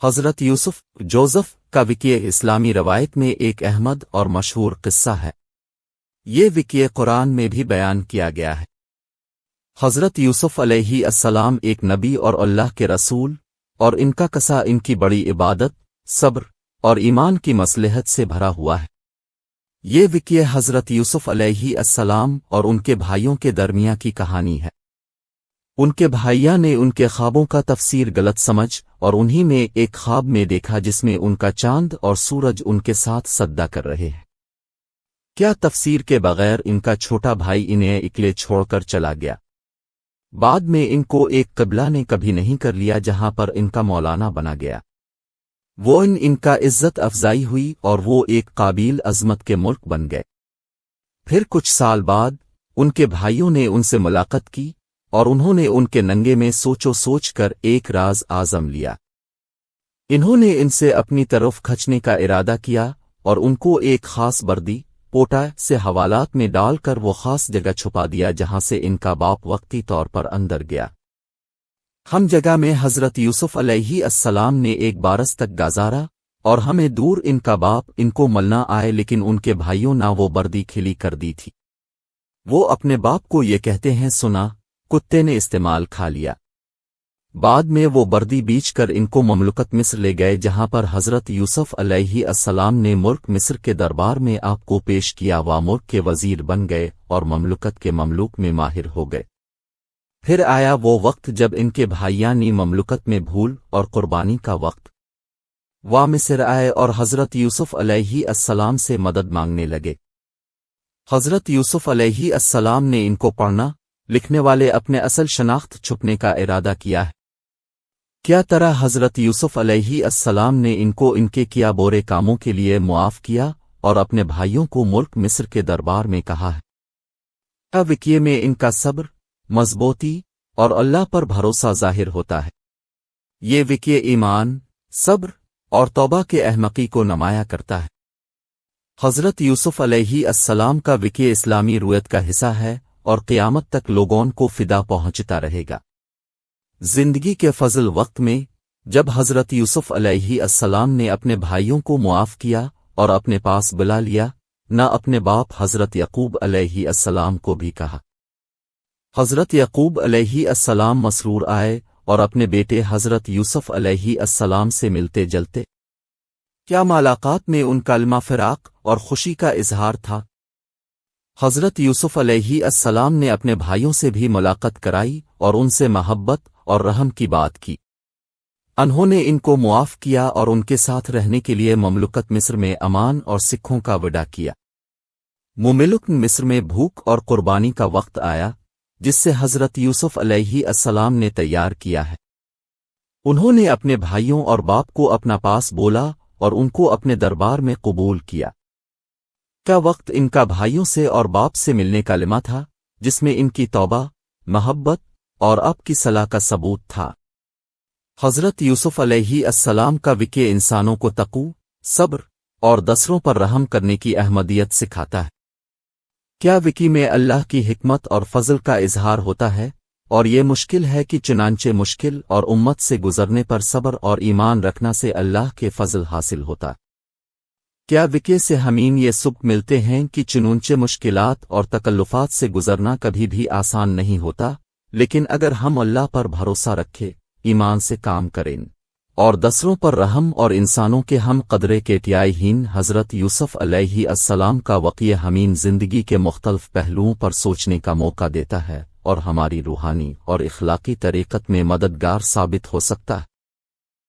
حضرت یوسف جوزف کا وقیہ اسلامی روایت میں ایک احمد اور مشہور قصہ ہے۔ یہ وقیہ قرآن میں بھی بیان کیا گیا ہے۔ حضرت یوسف علیہ السلام ایک نبی اور اللہ کے رسول، اور ان کا قصہ ان کی بڑی عبادت، صبر اور ایمان کی مصلحت سے بھرا ہوا ہے۔ یہ وقیہ حضرت یوسف علیہ السلام اور ان کے بھائیوں کے درمیان کی کہانی ہے۔ ان کے بھائیاں نے ان کے خوابوں کا تفسیر غلط سمجھ اور انہی میں ایک خواب میں دیکھا جس میں ان کا چاند اور سورج ان کے ساتھ سجدہ کر رہے ہیں۔ کیا تفسیر کے بغیر ان کا چھوٹا بھائی انہیں اکیلے چھوڑ کر چلا گیا۔ بعد میں ان کو ایک قبلہ نے کبھی نہیں کر لیا جہاں پر ان کا مولانا بنا گیا۔ وہ ان کا عزت افزائی ہوئی اور وہ ایک قابل عظمت کے ملک بن گئے۔ پھر کچھ سال بعد ان کے بھائیوں نے ان سے ملاقات کی اور انہوں نے ان کے ننگے میں سوچ کر ایک راز عازم لیا۔ انہوں نے ان سے اپنی طرف کھنچنے کا ارادہ کیا اور ان کو ایک خاص بردی پوٹا سے حوالات میں ڈال کر وہ خاص جگہ چھپا دیا جہاں سے ان کا باپ وقتی طور پر اندر گیا۔ ہم جگہ میں حضرت یوسف علیہ السلام نے ایک برس تک گزارا اور ہمیں دور ان کا باپ ان کو ملنا آئے، لیکن ان کے بھائیوں نے وہ بردی کھلی کر دی تھی۔ وہ اپنے باپ کو یہ کہتے ہیں سنا، کتے نے استعمال کھا لیا۔ بعد میں وہ بردی بیچ کر ان کو مملکت مصر لے گئے جہاں پر حضرت یوسف علیہ السلام نے ملک مصر کے دربار میں آپ کو پیش کیا۔ وہ ملک کے وزیر بن گئے اور مملکت کے مملوک میں ماہر ہو گئے۔ پھر آیا وہ وقت جب ان کے بھائیاں نے مملکت میں بھول اور قربانی کا وقت۔ وہ مصر آئے اور حضرت یوسف علیہ السلام سے مدد مانگنے لگے۔ حضرت یوسف علیہ السلام نے ان کو پڑھنا لکھنے والے اپنے اصل شناخت چھپنے کا ارادہ کیا ہے۔ کیا طرح حضرت یوسف علیہ السلام نے ان کو ان کے کیا برے کاموں کے لیے معاف کیا اور اپنے بھائیوں کو ملک مصر کے دربار میں کہا ہے۔ وقیے میں ان کا صبر، مضبوطی اور اللہ پر بھروسہ ظاہر ہوتا ہے۔ یہ وقیہ ایمان، صبر اور توبہ کے احمقی کو نمایاں کرتا ہے۔ حضرت یوسف علیہ السلام کا وقیہ اسلامی روایت کا حصہ ہے اور قیامت تک لوگوں کو فدا پہنچتا رہے گا۔ زندگی کے فضل وقت میں جب حضرت یوسف علیہ السلام نے اپنے بھائیوں کو معاف کیا اور اپنے پاس بلا لیا، نہ اپنے باپ حضرت یعقوب علیہ السلام کو بھی کہا۔ حضرت یعقوب علیہ السلام مسرور آئے اور اپنے بیٹے حضرت یوسف علیہ السلام سے ملتے جلتے۔ کیا ملاقات میں ان کا کلمہ فراق اور خوشی کا اظہار تھا۔ حضرت یوسف علیہ السلام نے اپنے بھائیوں سے بھی ملاقات کرائی اور ان سے محبت اور رحم کی بات کی۔ انہوں نے ان کو معاف کیا اور ان کے ساتھ رہنے کے لیے مملکت مصر میں امان اور سکھوں کا وعدہ کیا۔ مملکت مصر میں بھوک اور قربانی کا وقت آیا جس سے حضرت یوسف علیہ السلام نے تیار کیا ہے۔ انہوں نے اپنے بھائیوں اور باپ کو اپنا پاس بولا اور ان کو اپنے دربار میں قبول کیا۔ کیا وقت ان کا بھائیوں سے اور باپ سے ملنے کا لمحہ تھا جس میں ان کی توبہ، محبت اور اب کی صلاح کا ثبوت تھا۔ حضرت یوسف علیہ السلام کا وقیہ انسانوں کو تقوی، صبر اور دوسروں پر رحم کرنے کی اہمیت سکھاتا ہے۔ کیا وقیہ میں اللہ کی حکمت اور فضل کا اظہار ہوتا ہے، اور یہ مشکل ہے کہ چنانچہ مشکل اور امت سے گزرنے پر صبر اور ایمان رکھنا سے اللہ کے فضل حاصل ہوتا ہے۔ کیا وقیہ سے ہمیں یہ سبق ملتے ہیں کہ چنانچہ مشکلات اور تکلفات سے گزرنا کبھی بھی آسان نہیں ہوتا، لیکن اگر ہم اللہ پر بھروسہ رکھیں، ایمان سے کام کریں اور دوسروں پر رحم اور انسانوں کے ہم قدرے کے ہین حضرت یوسف علیہ السلام کا وقیہ ہمیں زندگی کے مختلف پہلوؤں پر سوچنے کا موقع دیتا ہے اور ہماری روحانی اور اخلاقی طریقت میں مددگار ثابت ہو سکتا ہے۔